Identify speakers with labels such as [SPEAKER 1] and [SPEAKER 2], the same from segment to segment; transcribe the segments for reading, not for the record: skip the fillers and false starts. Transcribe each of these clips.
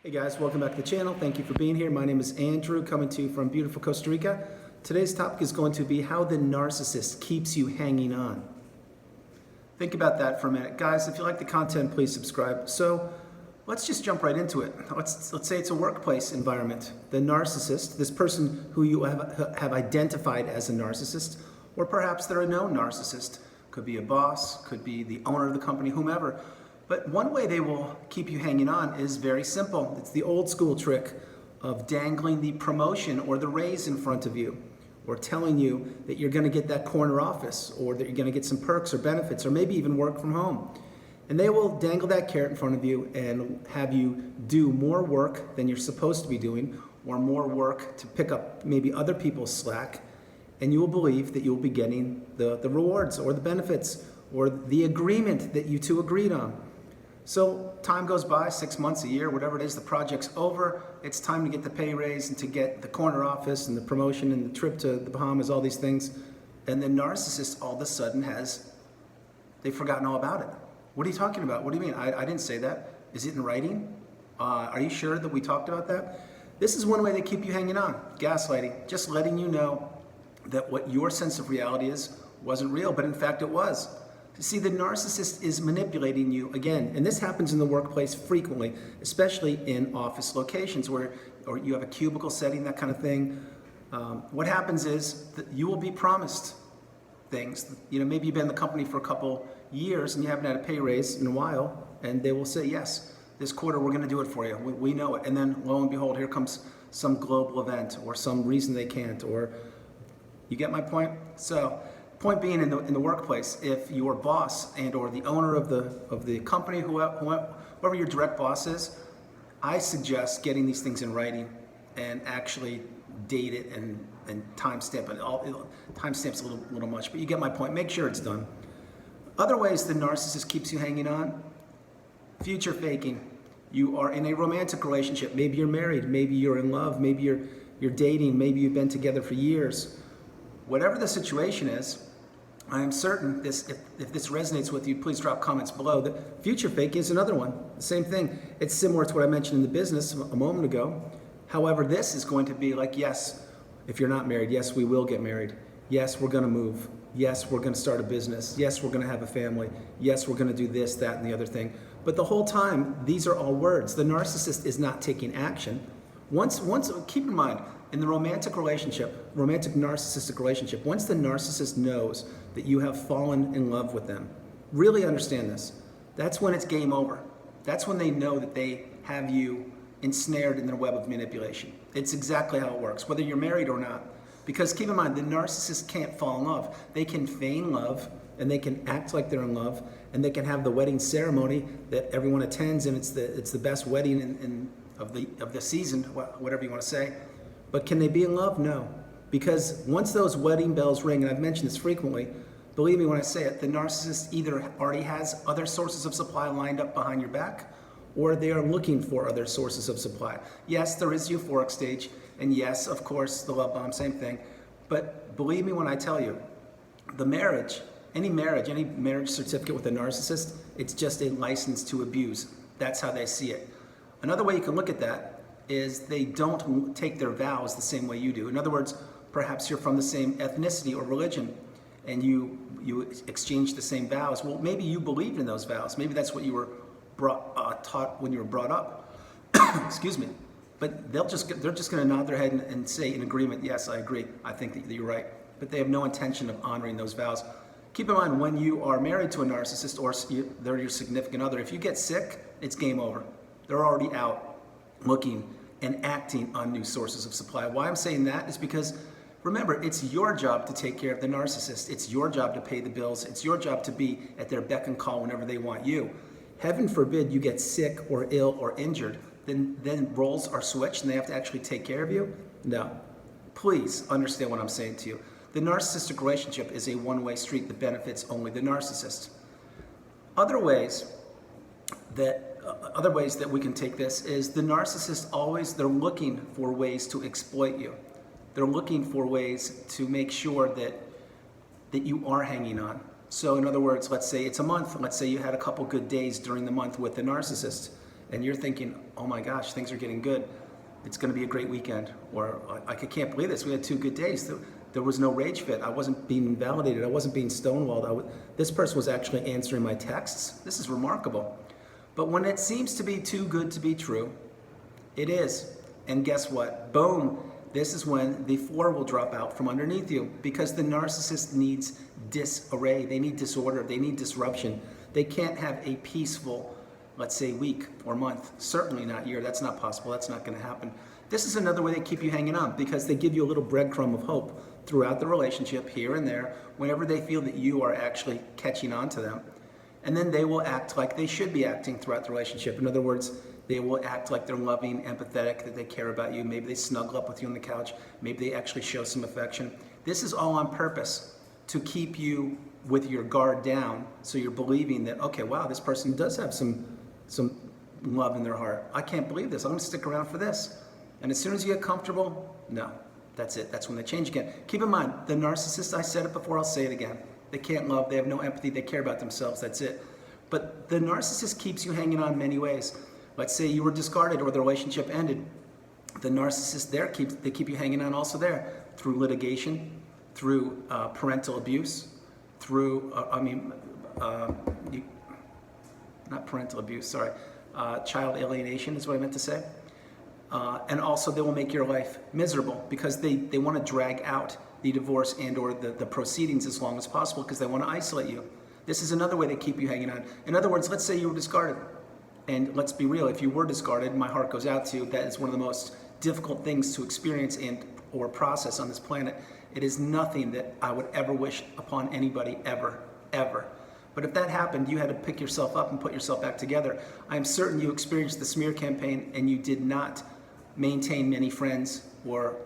[SPEAKER 1] Hey guys, welcome back to the channel. Thank you for being here. My name is Andrew, coming to you from beautiful Costa Rica. Today's topic is going to be how the narcissist keeps you hanging on. Think about that for a minute. Guys, if you like the content, please subscribe. So let's just jump right into it. Let's say it's a workplace environment. The narcissist, this person who you have identified as a narcissist, or perhaps they're a known narcissist. Could be a boss, could be the owner of the company, whomever. But one way they will keep you hanging on is very simple. It's the old school trick of dangling the promotion or the raise in front of you, or telling you that you're going to get that corner office, or that you're going to get some perks or benefits, or maybe even work from home. And they will dangle that carrot in front of you and have you do more work than you're supposed to be doing, or more work to pick up maybe other people's slack, and you will believe that you'll be getting the rewards or the benefits or the agreement that you two agreed on. So time goes by, 6 months, a year, whatever it is, the project's over, it's time to get the pay raise and to get the corner office and the promotion and the trip to the Bahamas, all these things. And the narcissist all of a sudden they've forgotten all about it. What are you talking about? What do you mean? I didn't say that. Is it in writing? Are you sure that we talked about that? This is one way they keep you hanging on, gaslighting, just letting you know that what your sense of reality is wasn't real, but in fact it was. See, the narcissist is manipulating you again, and this happens in the workplace frequently, especially in office locations or you have a cubicle setting, that kind of thing. What happens is that you will be promised things. You know, maybe you've been in the company for a couple years and you haven't had a pay raise in a while, and they will say, yes, this quarter we're going to do it for you. We know it. And then lo and behold, here comes some global event or some reason they can't, or you get my point? So, point being, in the workplace, if your boss and or the owner of the company, whoever your direct boss is, I suggest getting these things in writing and actually date it and timestamp it. Timestamp's a little much, but you get my point. Make sure it's done. Other ways the narcissist keeps you hanging on: future faking. You are in a romantic relationship. Maybe you're married. Maybe you're in love. Maybe you're dating. Maybe you've been together for years. Whatever the situation is, I am certain if this resonates with you, please drop comments below. The future faking is another one. The same thing. It's similar to what I mentioned in the business a moment ago. However, this is going to be like, yes, if you're not married, yes, we will get married. Yes, we're going to move. Yes, we're going to start a business. Yes, we're going to have a family. Yes, we're going to do this, that, and the other thing. But the whole time, these are all words. The narcissist is not taking action. Once, keep in mind, in the romantic narcissistic relationship, once the narcissist knows that you have fallen in love with them, really understand this, that's when it's game over. That's when they know that they have you ensnared in their web of manipulation. It's exactly how it works, whether you're married or not. Because keep in mind, the narcissist can't fall in love. They can feign love, and they can act like they're in love, and they can have the wedding ceremony that everyone attends, and it's the best wedding of the season, whatever you want to say. But can they be in love? No. Because once those wedding bells ring, and I've mentioned this frequently, believe me when I say it, the narcissist either already has other sources of supply lined up behind your back, or they are looking for other sources of supply. Yes, there is euphoric stage, and yes, of course, the love bomb, same thing. But believe me when I tell you, any marriage certificate with a narcissist, it's just a license to abuse. That's how they see it. Another way you can look at that is they don't take their vows the same way you do. In other words, perhaps you're from the same ethnicity or religion, and you exchange the same vows. Well, maybe you believed in those vows. Maybe that's what you were taught when you were brought up. Excuse me. But they're just going to nod their head and say in agreement, yes, I agree. I think that you're right. But they have no intention of honoring those vows. Keep in mind, when you are married to a narcissist or they're your significant other, if you get sick, it's game over. They're already out looking and acting on new sources of supply. Why I'm saying that is because, remember, it's your job to take care of the narcissist. It's your job to pay the bills. It's your job to be at their beck and call whenever they want you. Heaven forbid you get sick or ill or injured, then roles are switched and they have to actually take care of you? No. Please understand what I'm saying to you. The narcissistic relationship is a one-way street that benefits only the narcissist. Other ways that we can take this is the narcissist they're looking for ways to exploit you. They're looking for ways to make sure that you are hanging on. So in other words, let's say it's a month. Let's say you had a couple good days during the month with the narcissist, and you're thinking, oh my gosh, things are getting good. It's going to be a great weekend. Or I can't believe this. We had 2 good days. There was no rage fit. I wasn't being validated. I wasn't being stonewalled. This person was actually answering my texts. This is remarkable. But when it seems to be too good to be true, it is. And guess what? Boom. This is when the floor will drop out from underneath you, because the narcissist needs disarray. They need disorder. They need disruption. They can't have a peaceful, let's say, week or month. Certainly not year. That's not possible. That's not going to happen. This is another way they keep you hanging on, because they give you a little breadcrumb of hope throughout the relationship, here and there, whenever they feel that you are actually catching on to them. And then they will act like they should be acting throughout the relationship. In other words, they will act like they're loving, empathetic, that they care about you. Maybe they snuggle up with you on the couch. Maybe they actually show some affection. This is all on purpose to keep you with your guard down, so you're believing that, okay, wow, this person does have some love in their heart. I can't believe this. I'm going to stick around for this. And as soon as you get comfortable, no, that's it. That's when they change again. Keep in mind, the narcissist, I said it before, I'll say it again. They can't love, they have no empathy, they care about themselves, that's it. But the narcissist keeps you hanging on many ways. Let's say you were discarded or the relationship ended. The narcissist there, they keep you hanging on also there, through litigation, through parental abuse, through, not parental abuse, sorry, child alienation is what I meant to say. And also they will make your life miserable, because they want to drag out the divorce and or the proceedings as long as possible, because they want to isolate you. This is another way they keep you hanging on. In other words, let's say you were discarded. And let's be real, if you were discarded, my heart goes out to you. That is one of the most difficult things to experience and or process on this planet. It is nothing that I would ever wish upon anybody, ever, ever. But if that happened, you had to pick yourself up and put yourself back together. I am certain you experienced the smear campaign and you did not maintain many friends or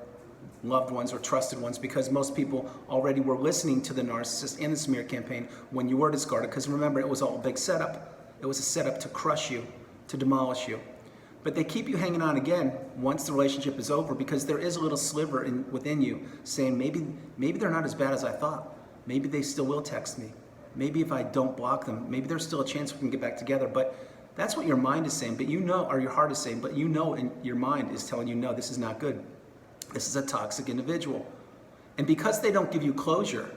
[SPEAKER 1] loved ones or trusted ones, because most people already were listening to the narcissist and the smear campaign when you were discarded. Because remember, it was all a big setup. It was a setup to crush you, to demolish you. But they keep you hanging on again once the relationship is over, because there is a little sliver within you saying, maybe they're not as bad as I thought. Maybe they still will text me. Maybe if I don't block them, maybe there's still a chance we can get back together. But that's what your mind is saying, but you know, or your heart is saying, but you know, and your mind is telling you, no, this is not good. This is a toxic individual. And because they don't give you closure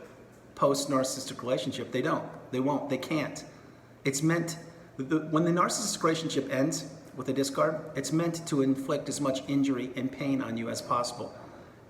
[SPEAKER 1] post-narcissistic relationship, they won't, they can't. It's meant, when the narcissistic relationship ends with a discard, it's meant to inflict as much injury and pain on you as possible.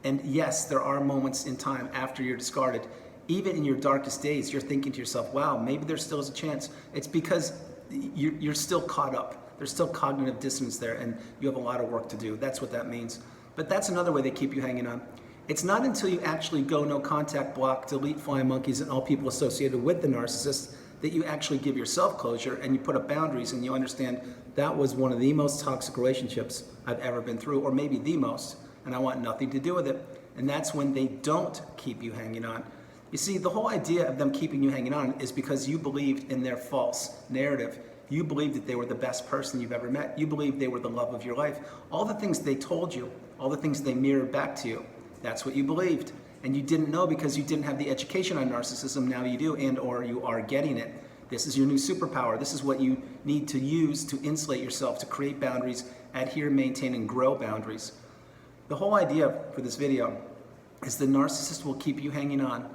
[SPEAKER 1] And yes, there are moments in time after you're discarded, even in your darkest days, you're thinking to yourself, wow, maybe there still is a chance. It's because you're still caught up. There's still cognitive dissonance there, and you have a lot of work to do. That's what that means. But that's another way they keep you hanging on. It's not until you actually go no contact, block, delete flying monkeys and all people associated with the narcissist that you actually give yourself closure and you put up boundaries and you understand that was one of the most toxic relationships I've ever been through, or maybe the most, and I want nothing to do with it. And that's when they don't keep you hanging on. You see, the whole idea of them keeping you hanging on is because you believed in their false narrative. You believed that they were the best person you've ever met. You believed they were the love of your life. All the things they told you, all the things they mirrored back to you, that's what you believed. And you didn't know because you didn't have the education on narcissism. Now you do, and or you are getting it. This is your new superpower. This is what you need to use to insulate yourself, to create boundaries, adhere, maintain, and grow boundaries. The whole idea for this video is the narcissist will keep you hanging on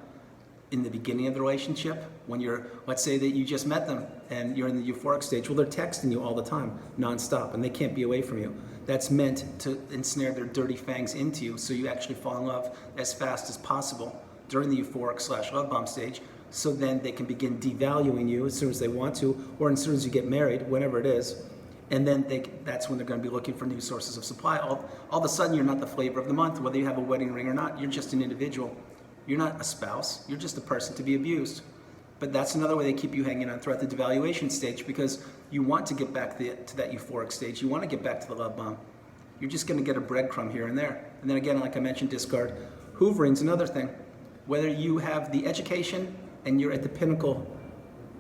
[SPEAKER 1] in the beginning of the relationship, when you're, let's say that you just met them and you're in the euphoric stage. Well, they're texting you all the time, nonstop, and they can't be away from you. That's meant to ensnare their dirty fangs into you, so you actually fall in love as fast as possible during the euphoric / love bomb stage, so then they can begin devaluing you as soon as they want to, or as soon as you get married, whenever it is. And then that's when they're going to be looking for new sources of supply. All of a sudden, you're not the flavor of the month, whether you have a wedding ring or not. You're just an individual. You're not a spouse. You're just a person to be abused. But that's another way they keep you hanging on throughout the devaluation stage, because you want to get back to that euphoric stage. You want to get back to the love bomb. You're just going to get a breadcrumb here and there. And then again, like I mentioned, discard. Hoovering's another thing. Whether you have the education and you're at the pinnacle,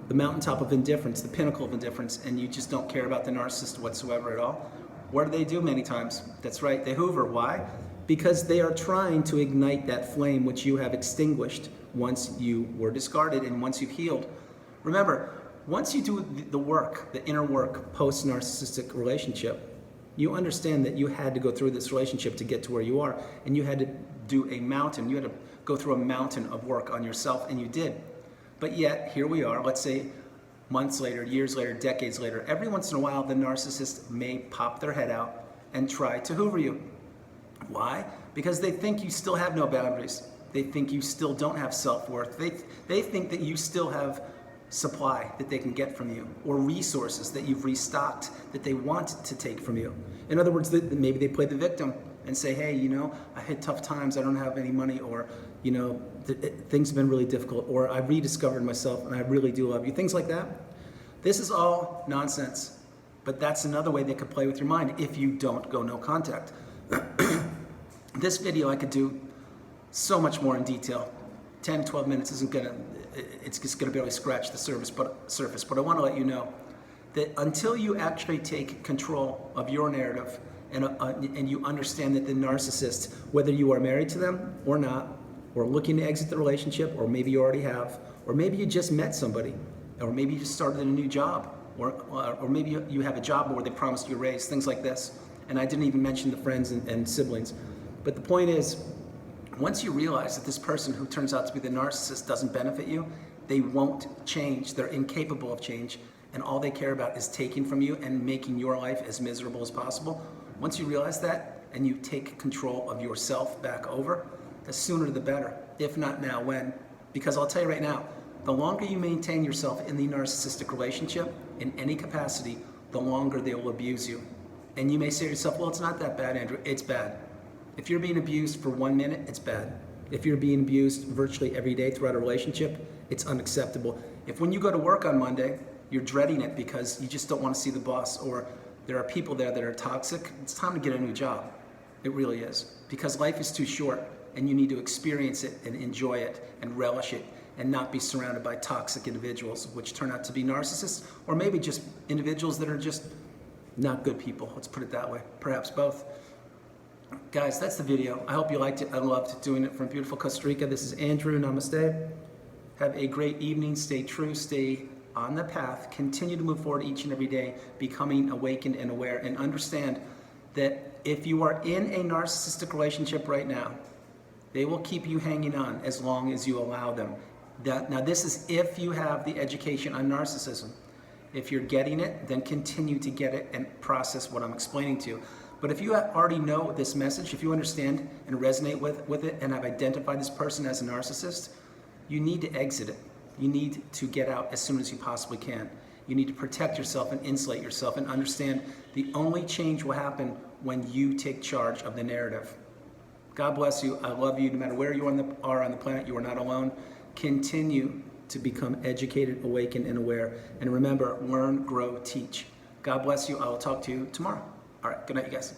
[SPEAKER 1] the mountaintop of indifference, the pinnacle of indifference, and you just don't care about the narcissist whatsoever at all, what do they do many times? That's right, they hoover. Why? Because they are trying to ignite that flame which you have extinguished once you were discarded and once you've healed. Remember, once you do the work, the inner work post-narcissistic relationship, you understand that you had to go through this relationship to get to where you are, and you had to do a mountain. You had to go through a mountain of work on yourself, and you did. But yet, here we are, let's say months later, years later, decades later, every once in a while the narcissist may pop their head out and try to hoover you. Why? Because they think you still have no boundaries. They think you still don't have self-worth. They think that you still have supply that they can get from you, or resources that you've restocked that they want to take from you. In other words, maybe they play the victim and say, hey, you know, I hit tough times, I don't have any money, or, you know, things have been really difficult, or I rediscovered myself and I really do love you, things like that. This is all nonsense, but that's another way they could play with your mind if you don't go no contact. This video I could do so much more in detail. 10, 12 minutes isn't gonna, it's just gonna barely scratch the surface, but I wanna let you know that until you actually take control of your narrative and you understand that the narcissist, whether you are married to them or not, or looking to exit the relationship, or maybe you already have, or maybe you just met somebody, or maybe you just started a new job, or maybe you have a job where they promised you a raise, things like this. And I didn't even mention the friends and siblings. But the point is, once you realize that this person who turns out to be the narcissist doesn't benefit you, they won't change. They're incapable of change. And all they care about is taking from you and making your life as miserable as possible. Once you realize that and you take control of yourself back over, the sooner the better. If not now, when? Because I'll tell you right now, the longer you maintain yourself in the narcissistic relationship, in any capacity, the longer they will abuse you. And you may say to yourself, well, it's not that bad, Andrew. It's bad. If you're being abused for 1 minute, it's bad. If you're being abused virtually every day throughout a relationship, it's unacceptable. If when you go to work on Monday, you're dreading it because you just don't want to see the boss, or there are people there that are toxic, it's time to get a new job. It really is. Because life is too short, and you need to experience it and enjoy it and relish it, and not be surrounded by toxic individuals, which turn out to be narcissists, or maybe just individuals that are just not good people. Let's put it that way. Perhaps both. Guys, that's the video. I hope you liked it. I loved doing it from beautiful Costa Rica. This is Andrew. Namaste. Have a great evening. Stay true. Stay on the path. Continue to move forward each and every day, becoming awakened and aware. And understand that if you are in a narcissistic relationship right now, they will keep you hanging on as long as you allow them. Now, this is if you have the education on narcissism. If you're getting it, then continue to get it and process what I'm explaining to you. But if you already know this message, if you understand and resonate with it and have identified this person as a narcissist, you need to exit it. You need to get out as soon as you possibly can. You need to protect yourself and insulate yourself and understand the only change will happen when you take charge of the narrative. God bless you. I love you. No matter where you are on the planet, you are not alone. Continue to become educated, awakened, and aware. And remember, learn, grow, teach. God bless you. I will talk to you tomorrow. All right, good night, you guys.